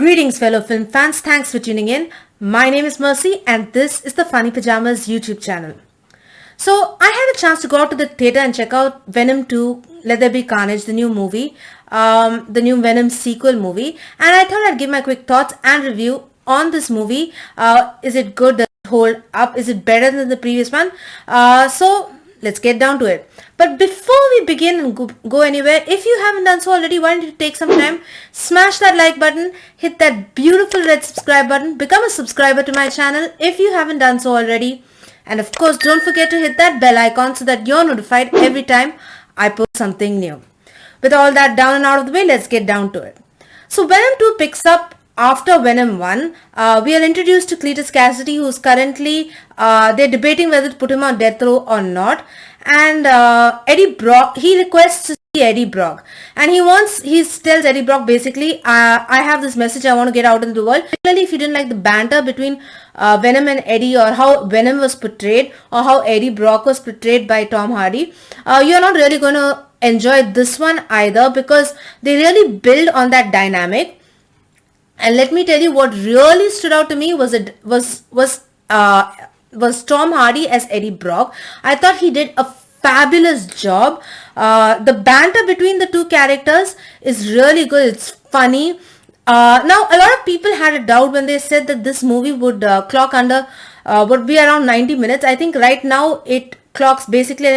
Greetings, fellow film fans. Thanks for tuning in. My name is Mercy, and this is the Funny Pajamas YouTube channel. So, I had a chance to go out to the theater and check out Venom 2, Let There Be Carnage, the new movie, the new Venom sequel movie, and I thought I'd give my quick thoughts and review on this movie. Is it good? Does it hold up? Is it better than the previous one? So, let's get down to it. But before we begin and go anywhere, if you haven't done so already, why don't you take some time, smash that like button, hit that beautiful red subscribe button, become a subscriber to my channel if you haven't done so already. And of course, don't forget to hit that bell icon so that you're notified every time I post something new. With all that down and out of the way, let's get down to it. So Venom 2 picks up after Venom 1. We are introduced to Cletus Cassidy, who's currently, they're debating whether to put him on death row or not. And Eddie Brock, he requests to see Eddie Brock. And he tells Eddie Brock basically, I have this message I want to get out into the world. Particularly if you didn't like the banter between Venom and Eddie, or how Venom was portrayed, or how Eddie Brock was portrayed by Tom Hardy, you're not really going to enjoy this one either, because they really build on that dynamic. And let me tell you, what really stood out to me was Tom Hardy as Eddie Brock. I thought he did a fabulous job. The banter between the two characters is really good. It's funny. Now, a lot of people had a doubt when they said that this movie would would be around 90 minutes. I think right now it clocks basically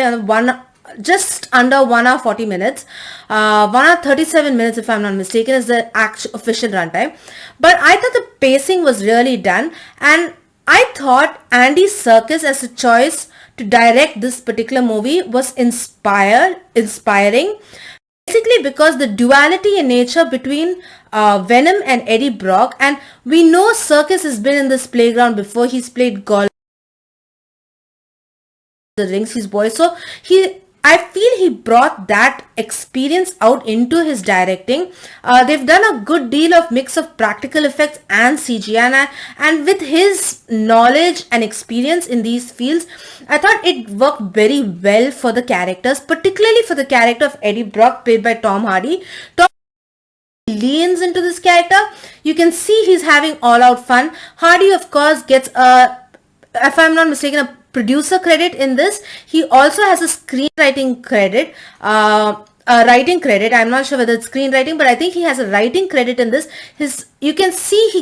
just under 1 hour 40 minutes. 1 hour 37 minutes, if I'm not mistaken, is the actual official runtime. But I thought the pacing was really done, and I thought Andy Serkis as a choice to direct this particular movie was inspiring. Basically because the duality in nature between Venom and Eddie Brock, and we know Serkis has been in this playground before. He's played Gollum, the Rings, his voice. So I feel he brought that experience out into his directing. They've done a good deal of mix of practical effects and CGI, and with his knowledge and experience in these fields, I thought it worked very well for the characters, particularly for the character of Eddie Brock, played by Tom Hardy. Tom leans into this character. You can see he's having all-out fun. Hardy, of course, gets if I'm not mistaken, a producer credit in this. He also has a screenwriting credit, a writing credit. I'm not sure whether it's screenwriting, but I think he has a writing credit in this. You can see he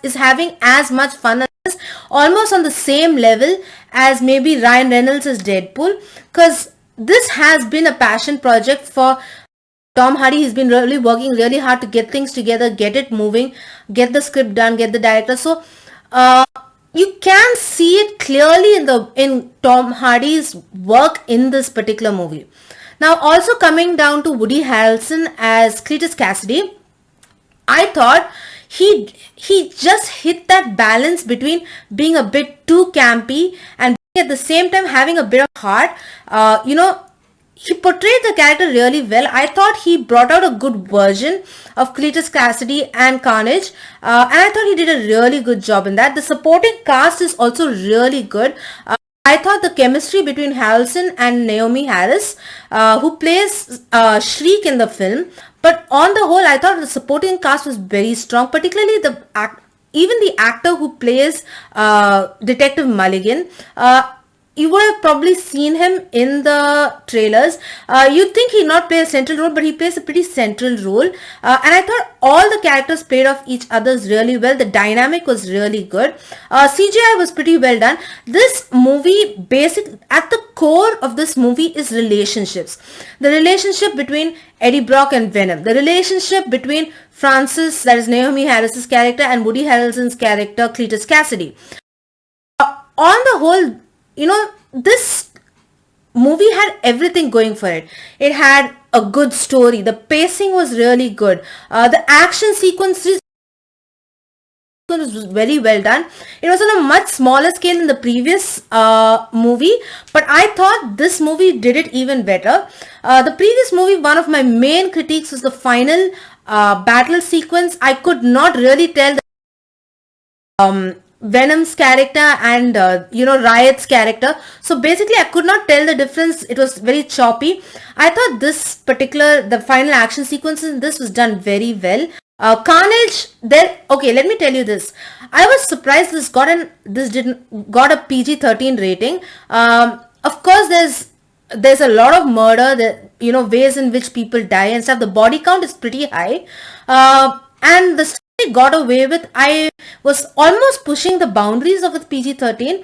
is having as much fun as this, almost on the same level as maybe Ryan Reynolds' as Deadpool, because this has been a passion project for Tom Hardy. He's been really working really hard to get things together, get it moving, get the script done, get the director. So you can see it clearly in Tom Hardy's work in this particular movie. Now, also coming down to Woody Harrelson as Cletus Cassidy, I thought he just hit that balance between being a bit too campy and at the same time having a bit of heart. He portrayed the character really well. I thought he brought out a good version of Cletus Cassidy and Carnage, and I thought he did a really good job in that. The supporting cast is also really good. I thought the chemistry between Harrelson and Naomi Harris, who plays Shriek in the film, but on the whole, I thought the supporting cast was very strong, particularly even the actor who plays Detective Mulligan. You would have probably seen him in the trailers. You'd think he'd not play a central role, but he plays a pretty central role. And I thought all the characters played off each other's really well. The dynamic was really good. CGI was pretty well done. This movie, at the core of this movie is relationships. The relationship between Eddie Brock and Venom. The relationship between Frances, that is Naomi Harris's character, and Woody Harrelson's character, Cletus Cassidy. On the whole, this movie had everything going for it. It had a good story. The pacing was really good. The action sequences was very well done. It was on a much smaller scale than the previous movie, but I thought this movie did it even better. The previous movie, one of my main critiques was the final battle sequence. I could not really tell Venom's character and Riot's character. So basically I could not tell the difference. It was very choppy. I thought the final action sequences in this was done very well. Carnage, there. Okay, let me tell you this. I was surprised this didn't got a PG-13 rating. Of course, there's a lot of murder. Ways in which people die and stuff. The body count is pretty high, and the story got away with. I was almost pushing the boundaries of the PG-13.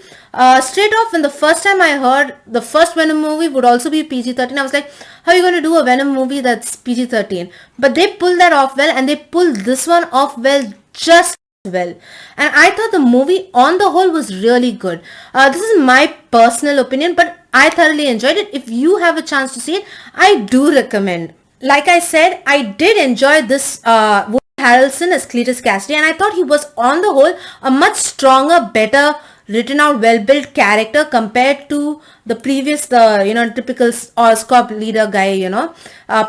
Straight off, when the first time I heard the first Venom movie would also be PG-13, I was like, how are you going to do a Venom movie that's PG-13? But they pulled that off well, and they pulled this one off well, just well. And I thought the movie on the whole was really good. This is my personal opinion, but I thoroughly enjoyed it. If you have a chance to see it, I do recommend. Like I said, I did enjoy this Woody Harrelson as Cletus Cassidy, and I thought he was on the whole a much stronger, better written out, well-built character compared to the previous, typical Oscorp leader guy,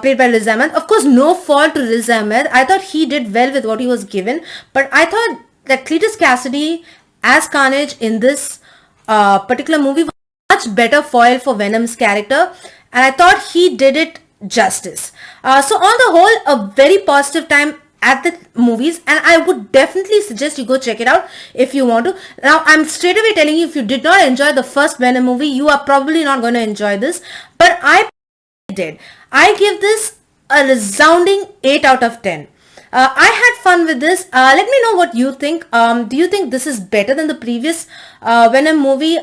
played by Riz Ahmed. Of course, no fault to Riz Ahmed. I thought he did well with what he was given, but I thought that Cletus Cassidy as Carnage in this particular movie was much better foil for Venom's character, and I thought he did it justice. So on the whole, a very positive time at the movies, and I would definitely suggest you go check it out if you want to. Now, I'm straight away telling you, if you did not enjoy the first Venom movie, you are probably not going to enjoy this, but I did. I give this a resounding 8 out of 10. I had fun with this. Let me know what you think. Do you think this is better than the previous Venom movie?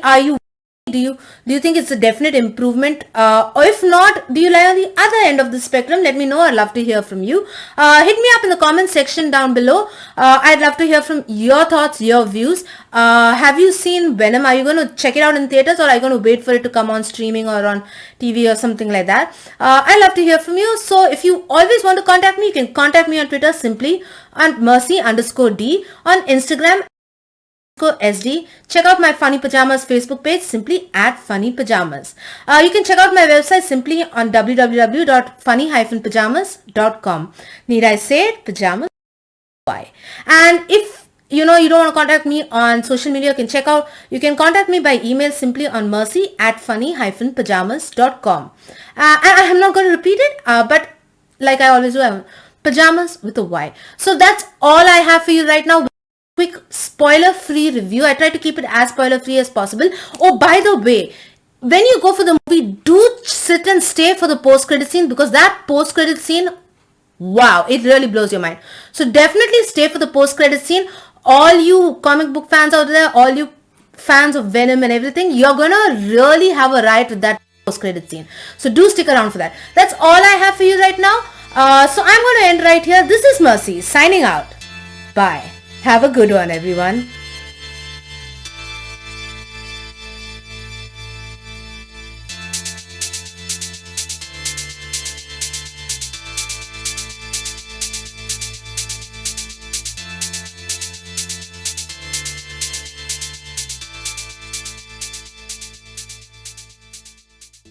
Do you think it's a definite improvement? Or if not, do you lie on the other end of the spectrum? Let me know. I'd love to hear from you. Hit me up in the comment section down below. I'd love to hear from your thoughts, your views. Have you seen Venom? Are you going to check it out in theaters, or are you going to wait for it to come on streaming or on TV or something like that? I'd love to hear from you. So if you always want to contact me, you can contact me on Twitter simply on Mercy_D, on Instagram SD. Check out my Funny Pajamas Facebook page simply at Funny Pajamas. You can check out my website simply on www.funny-pajamas.com. Need I say it? Pajamas. Why? And if you don't want to contact me on social media, you can contact me by email simply on mercy@funny-pajamas.com. And I'm not going to repeat it, but like I always do, I'm pajamas with a Y. So that's all I have for you right now. Quick spoiler-free review. I try to keep it as spoiler-free as possible. Oh, by the way, when you go for the movie, do sit and stay for the post-credit scene, because that post-credit scene, wow, it really blows your mind. So definitely stay for the post-credit scene. All you comic book fans out there, all you fans of Venom and everything, you're gonna really have a ride with that post-credit scene. So do stick around for that. That's all I have for you right now. So I'm going to end right here. This is Mercy signing out. Bye. Have a good one, everyone.